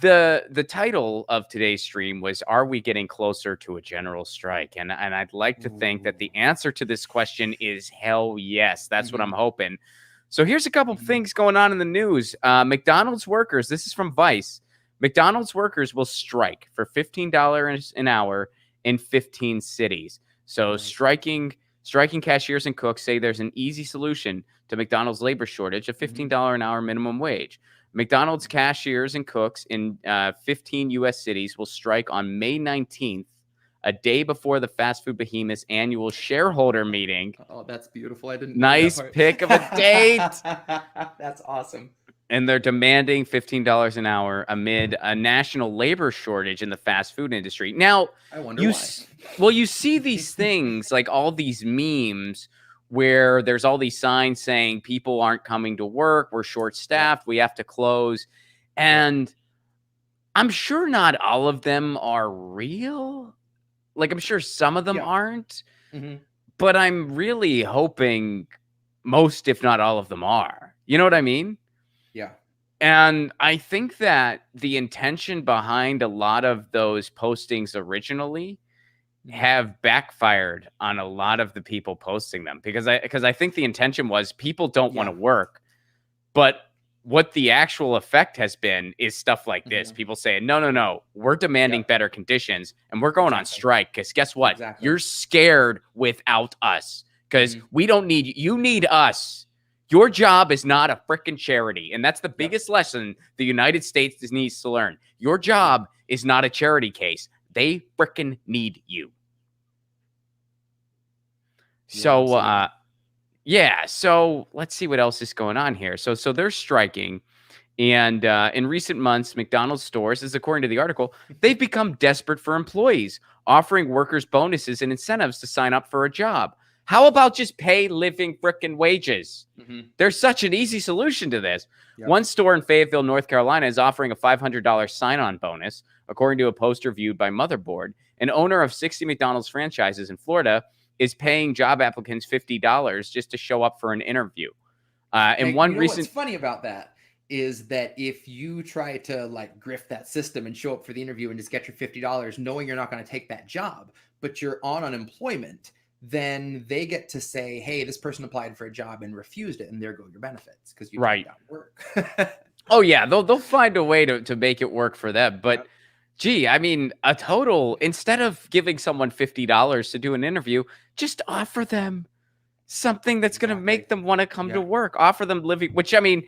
The title of today's stream was, "Are we getting closer to a general strike?" And I'd like to think that the answer to this question is hell yes. That's what I'm hoping. So here's a couple things going on in the news. McDonald's workers, this is from Vice. McDonald's workers will strike for $15 an hour in 15 cities. So striking cashiers and cooks say there's an easy solution to McDonald's labor shortage, a $15 an hour minimum wage. McDonald's cashiers and cooks in 15 U.S. cities will strike on May 19th, a day before the fast food behemoth's annual shareholder meeting. Oh, that's beautiful. I didn't Nice know that part. pick of a date. That's awesome. And they're demanding $15 an hour amid a national labor shortage in the fast food industry. Now, I wonder why. you see these things, like all these memes where there's all these signs saying people aren't coming to work, we're short-staffed, we have to close. And I'm sure not all of them are real. Like, I'm sure some of them aren't. But I'm really hoping most, if not all of them, are. You know what I mean? Yeah. And I think that the intention behind a lot of those postings originally have backfired on a lot of the people posting them, because I think the intention was people don't want to work, but what the actual effect has been is stuff like this. People saying, no, we're demanding better conditions and we're going on strike because guess what? You're scared without us because we don't need you. You need us. Your job is not a freaking charity. And that's the biggest lesson the United States needs to learn. Your job is not a charity case. They freaking need you. So, so let's see what else is going on here. So they're striking. And in recent months, McDonald's stores, as according to the article, they've become desperate for employees, offering workers bonuses and incentives to sign up for a job. How about just pay living frickin' wages? There's such an easy solution to this. One store in Fayetteville, North Carolina, is offering a $500 sign-on bonus, according to a poster viewed by Motherboard. An owner of 60 McDonald's franchises in Florida is paying job applicants $50 just to show up for an interview. What's funny about that is that if you try to like grift that system and show up for the interview and just get your $50, knowing you're not going to take that job, but you're on unemployment, then they get to say, hey, this person applied for a job and refused it, and there go your benefits because you did not work. Oh, yeah, they'll find a way to make it work for them. But, gee, I mean, instead of giving someone $50 to do an interview, just offer them something that's going to make them want to come to work. Offer them living, which, I mean,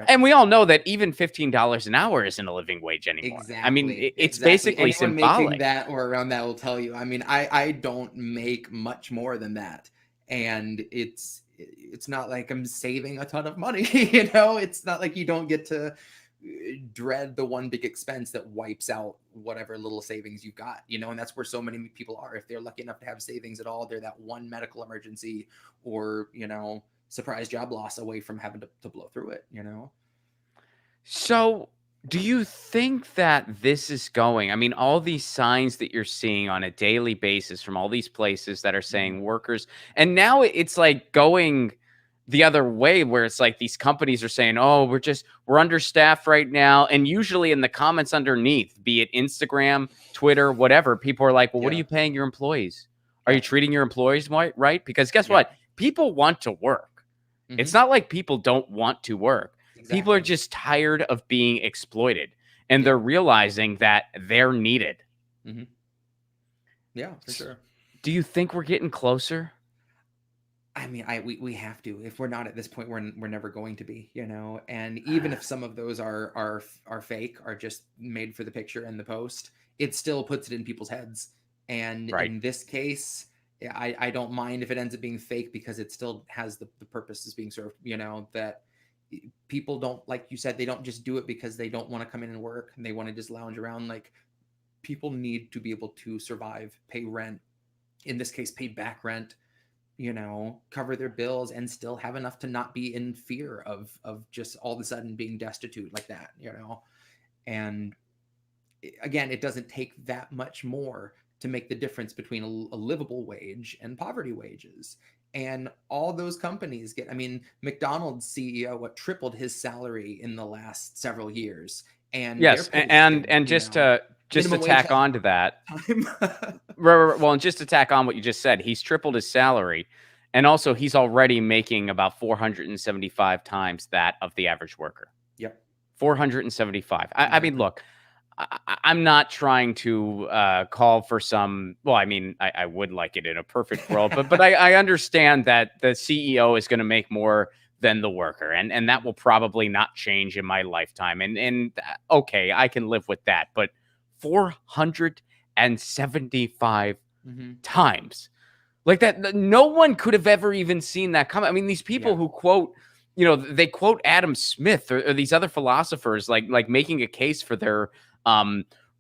and we all know that even $15 an hour isn't a living wage anymore. I mean, it's basically symbolic. Making that or around that will tell you. I mean, I don't make much more than that, and it's not like I'm saving a ton of money. You know, it's not like you don't get to dread the one big expense that wipes out whatever little savings you've got, you know, and that's where so many people are. If they're lucky enough to have savings at all, they're that one medical emergency or, you know, surprise job loss away from having to blow through it, you know? So do you think that this is going, I mean, all these signs that you're seeing on a daily basis from all these places that are saying workers, and now it's like going the other way where it's like these companies are saying, oh, we're understaffed right now. And usually in the comments underneath, be it Instagram, Twitter, whatever, people are like, well, what are you paying your employees? Are you treating your employees right? Because guess what? People want to work. It's not like people don't want to work. People are just tired of being exploited, and they're realizing that they're needed. Yeah, for sure. Do you think we're getting closer? I mean, we have to. If we're not at this point, we're never going to be, you know. And even if some of those are fake, are just made for the picture and the post, it still puts it in people's heads. And in this case, I don't mind if it ends up being fake because it still has the purposes being served. You know, that people don't, like you said, they don't just do it because they don't want to come in and work and they want to just lounge around. Like, people need to be able to survive, pay rent. In this case, pay back rent. You know, cover their bills and still have enough to not be in fear of just all of a sudden being destitute like that, you know. And again, it doesn't take that much more to make the difference between a livable wage and poverty wages. And all those companies get, I mean, McDonald's CEO tripled his salary in the last several years. and Yes, they're and posting, just to minimum wage tack has on to that, time. well, and just to tack on what you just said, he's tripled his salary, and also he's already making about 475 times that of the average worker. Yep. 475. I mean, Exactly. look, I'm not trying to call for some. Well, I mean, I would like it in a perfect world, but I understand that the CEO is going to make more than the worker, and that will probably not change in my lifetime. And okay, I can live with that. But 475 times like that, no one could have ever even seen that coming. I mean, these people who quote, they quote Adam Smith or these other philosophers, like making a case for their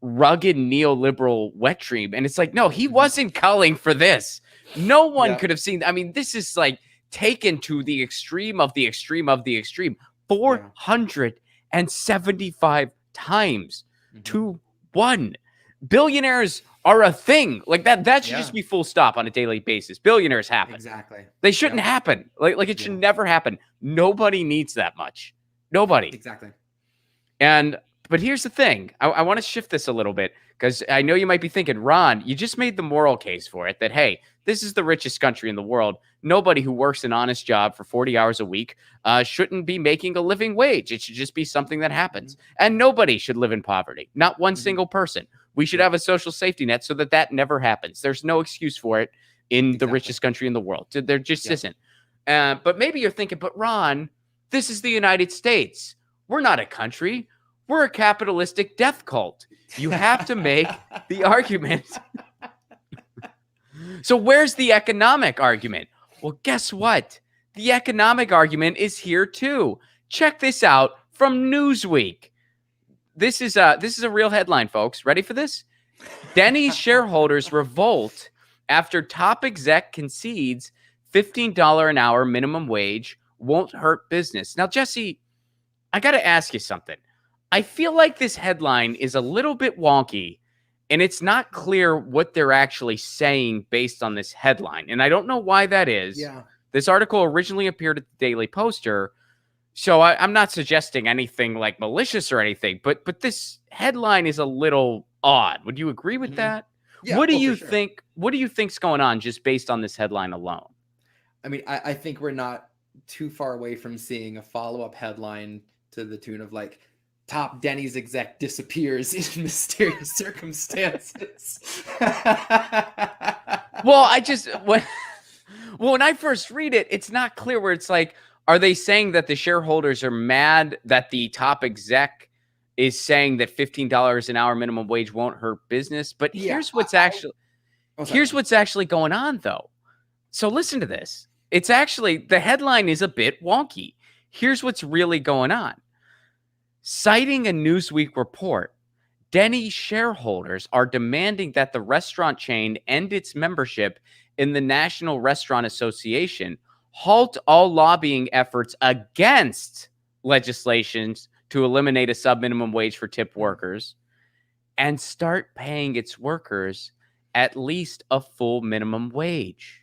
rugged neoliberal wet dream. And it's like, no, he wasn't calling for this. No one could have seen. I mean, this is like taken to the extreme of the extreme of the extreme. 475 times to 1. Billionaires are a thing. Like that should just be full stop on a daily basis. Billionaires happen. Exactly. They shouldn't happen. Like it should never happen. Nobody needs that much. Nobody. Exactly. But here's the thing. I want to shift this a little bit because I know you might be thinking, Ron, you just made the moral case for it that, hey, this is the richest country in the world. Nobody who works an honest job for 40 hours a week shouldn't be making a living wage. It should just be something that happens. And nobody should live in poverty. Not one single person. We should have a social safety net so that never happens. There's no excuse for it in the richest country in the world. There just isn't. But maybe you're thinking, but Ron, this is the United States. We're not a country. We're a capitalistic death cult. You have to make the argument. So where's the economic argument? Well, guess what? The economic argument is here too. Check this out from Newsweek. This is a real headline, folks. Ready for this? Dennys shareholders revolt after top exec concedes $15 an hour minimum wage won't hurt business. Now, Jesse, I got to ask you something. I feel like this headline is a little bit wonky, and it's not clear what they're actually saying based on this headline. And I don't know why that is. Yeah. This article originally appeared at the Daily Poster, so I'm not suggesting anything like malicious or anything, but this headline is a little odd. Would you agree with that? Yeah, what do you think? What do you think's going on just based on this headline alone? I mean, I think we're not too far away from seeing a follow-up headline to the tune of like, top Dennys exec disappears in mysterious circumstances. Well, when I first read it, it's not clear where it's like, are they saying that the shareholders are mad that the top exec is saying that $15 an hour minimum wage won't hurt business? But here's what's actually going on, though. So listen to this. It's actually, the headline is a bit wonky. Here's what's really going on. Citing a Newsweek report, Dennys shareholders are demanding that the restaurant chain end its membership in the National Restaurant Association, halt all lobbying efforts against legislations to eliminate a sub-minimum wage for tipped workers, and start paying its workers at least a full minimum wage.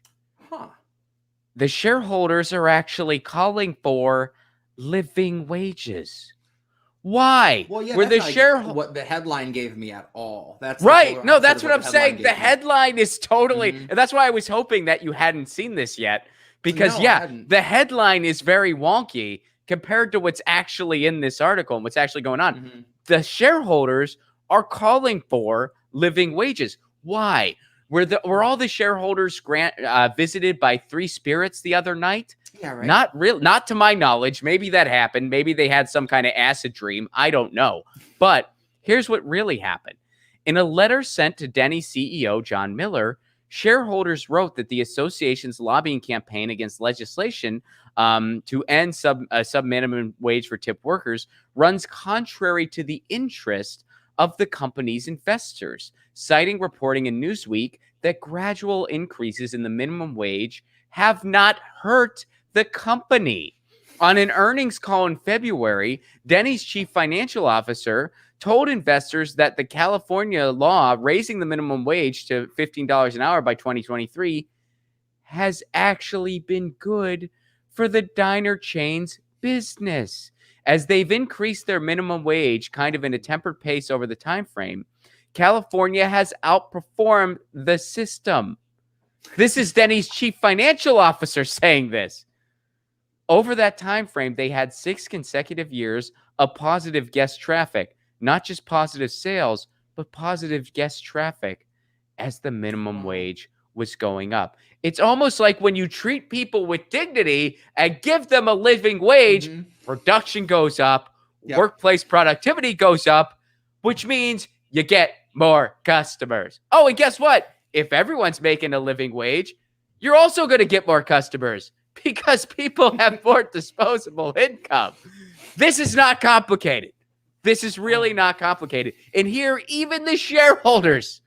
The shareholders are actually calling for living wages. Why? Well, yeah, Were the what the headline gave me at all. That's right. No, that's what I'm saying. The headline is totally, and that's why I was hoping that you hadn't seen this yet, because the headline is very wonky compared to what's actually in this article and what's actually going on. The shareholders are calling for living wages. Why? Were all the shareholders visited by three spirits the other night? Yeah, right. Not to my knowledge. Maybe that happened. Maybe they had some kind of acid dream. I don't know. But here's what really happened. In a letter sent to Dennys CEO John Miller, shareholders wrote that the association's lobbying campaign against legislation to end sub-minimum wage for tipped workers runs contrary to the interest of the company's investors, citing reporting in Newsweek that gradual increases in the minimum wage have not hurt the company. On an earnings call in February, Dennys chief financial officer told investors that the California law raising the minimum wage to $15 an hour by 2023 has actually been good for the diner chain's business. As they've increased their minimum wage kind of in a tempered pace over the time frame, California has outperformed the system. This is Dennys chief financial officer saying this. Over that time frame, they had 6 consecutive years of positive guest traffic, not just positive sales, but positive guest traffic as the minimum wage was going up. It's almost like when you treat people with dignity and give them a living wage, production goes up, workplace productivity goes up, which means you get more customers. Oh, and guess what? If everyone's making a living wage, you're also going to get more customers because people have more disposable income. This is not complicated. This is really not complicated. And here, even the shareholders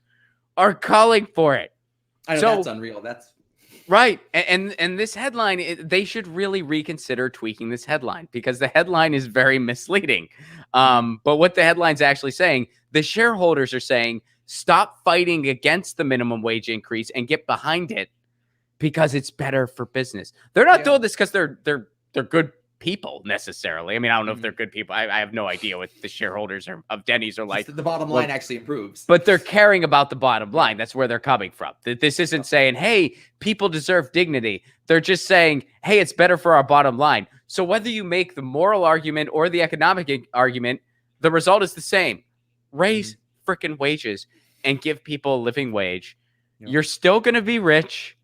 are calling for it. I know, that's unreal. That's right. And this headline, they should really reconsider tweaking this headline because the headline is very misleading. But what the headline's actually saying, the shareholders are saying, stop fighting against the minimum wage increase and get behind it because it's better for business. They're not doing this because they're good people necessarily. I mean, I don't know if they're good people. I have no idea what the shareholders of Dennys are like. The bottom line actually improves. But they're caring about the bottom line. That's where they're coming from. This isn't saying, hey, people deserve dignity. They're just saying, hey, it's better for our bottom line. So whether you make the moral argument or the economic argument, the result is the same. Raise freaking wages and give people a living wage. You're still going to be rich.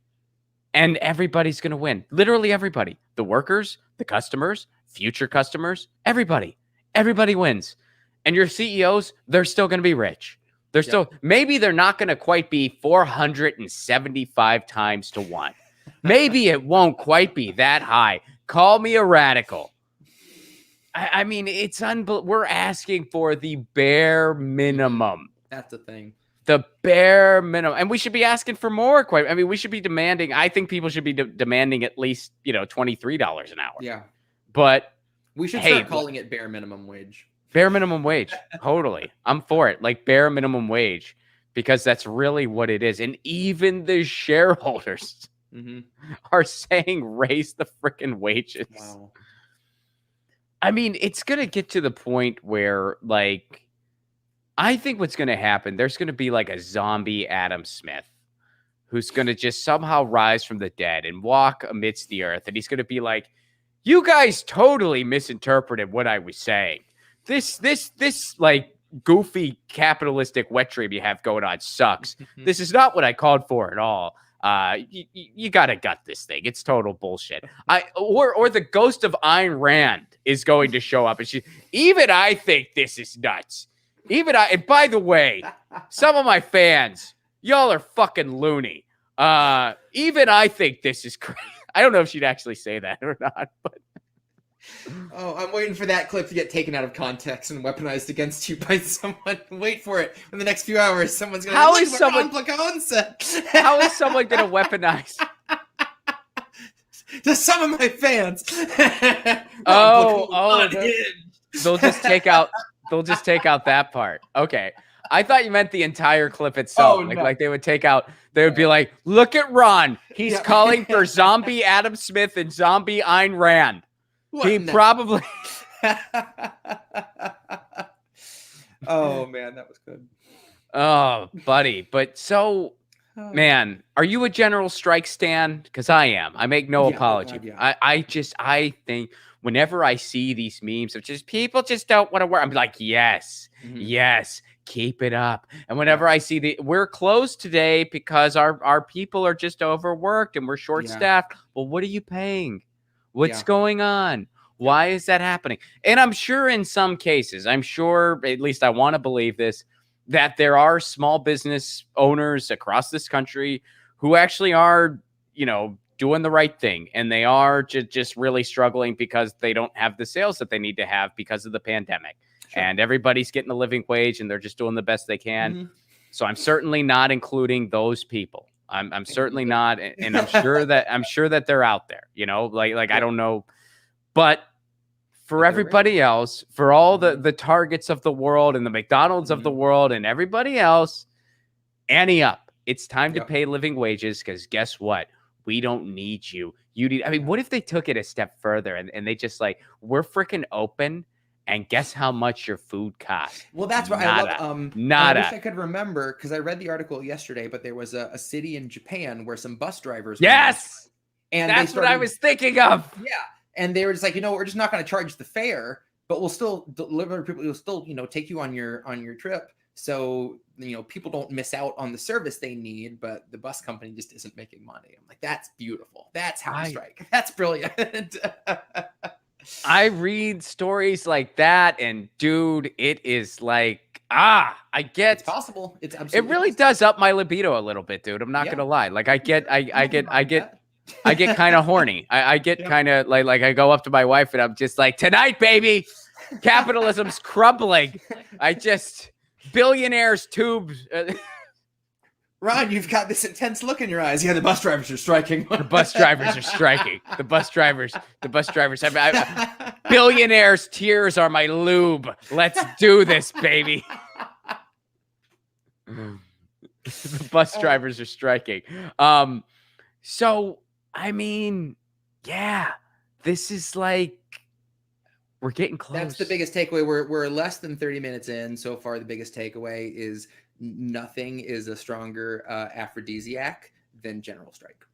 And everybody's going to win. Literally everybody. The workers, the customers, future customers, everybody. Everybody wins. And your CEOs, they're still going to be rich. They're still, maybe they're not going to quite be 475 times to 1. Maybe it won't quite be that high. Call me a radical. I mean, it's unbelievable. We're asking for the bare minimum. That's the thing. The bare minimum. And we should be asking for more. We should be demanding. I think people should be demanding at least, $23 an hour. Yeah. But we should start calling it bare minimum wage. Bare minimum wage. Totally. I'm for it. Like bare minimum wage, because that's really what it is. And even the shareholders are saying raise the freaking wages. Wow. I mean, it's going to get to the point where, like, I think what's going to happen, there's going to be like a zombie Adam Smith who's going to just somehow rise from the dead and walk amidst the earth. And he's going to be like, you guys totally misinterpreted what I was saying. This like goofy capitalistic wet dream you have going on sucks. This is not what I called for at all. You got to gut this thing. It's total bullshit. Or the ghost of Ayn Rand is going to show up. And even I think this is nuts. And by the way, some of my fans, y'all are fucking loony. Even I think this is crazy. I don't know if she'd actually say that or not, but. Oh, I'm waiting for that clip to get taken out of context and weaponized against you by someone. Wait for it. In the next few hours, someone's going to How is someone going to weaponize? To some of my fans. They'll just take out that part. Okay. I thought you meant the entire clip itself. Like they would be like, look at Ron. He's calling for zombie Adam Smith and zombie Ayn Rand. Probably. Oh, man, that was good. Oh, buddy. But man, are you a general strike stan? Because I am. I make no apology. God, I think whenever I see these memes of just people just don't want to work, I'm like, yes, keep it up. And whenever I see we're closed today because our people are just overworked and we're short staffed. Well, what are you paying? What's going on? Why is that happening? And I'm sure in some cases, at least I want to believe this, that there are small business owners across this country who actually are, doing the right thing. And they are just really struggling because they don't have the sales that they need to have because of the pandemic. Sure. And everybody's getting a living wage and they're just doing the best they can. So I'm certainly not including those people. I'm certainly not. And I'm sure that they're out there, I don't know. But for everybody else, for all the Targets of the world and the McDonald's of the world and everybody else, ante up. It's time to pay living wages because guess what? We don't need you. you need. I mean, what if they took it a step further and they just like, we're freaking open, and guess how much your food costs? Well, that's what I love. Nada. I wish I could remember, because I read the article yesterday, but there was a city in Japan where some bus drivers. Yes, and that's what I was thinking of. Yeah, and they were just like, we're just not going to charge the fare, but we'll still deliver people. We'll still, take you on your trip. So, people don't miss out on the service they need, but the bus company just isn't making money. I'm like, that's beautiful. That's how to strike. That's brilliant. I read stories like that, and dude, it is like, I get it's possible. It's absolutely it really possible. does up my libido a little bit, dude. I'm not gonna lie. Like I get kind of horny. I get kind of like I go up to my wife and I'm just like, tonight, baby, capitalism's crumbling. Billionaires tubes. Ron, you've got this intense look in your eyes. Yeah, the bus drivers are striking. The bus drivers are striking. The bus drivers. Billionaires' tears are my lube. Let's do this, baby. The bus drivers are striking. So, I mean, yeah, this is like, we're getting close. That's the biggest takeaway. We're less than 30 minutes in. So far, the biggest takeaway is nothing is a stronger aphrodisiac than general strike.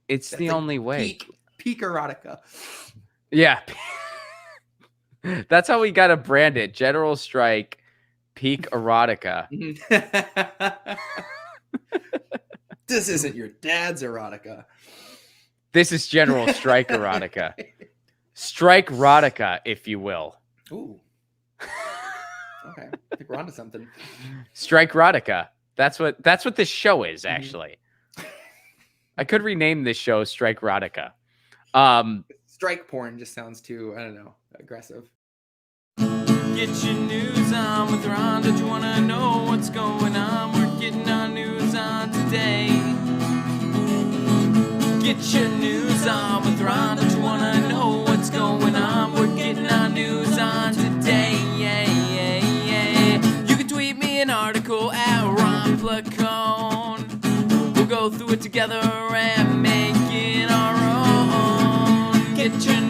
It's the only way. Peak erotica. Yeah. That's how we got to brand it. General strike, peak erotica. This isn't your dad's erotica. This is general strike erotica. Strike erotica, if you will. Ooh. Okay, I think we're onto something. Strike erotica. That's what this show is, actually. I could rename this show Strike erotica. Strike porn just sounds too, I don't know, aggressive. Get your news on with Ron. Don't you want to know what's going on? We're getting our news on today. Get your news on with Ron. Don't you want to know what's going on? We're getting our news on today. You can tweet me an article at Ron Placone. We'll go through it together and make it our own. Get your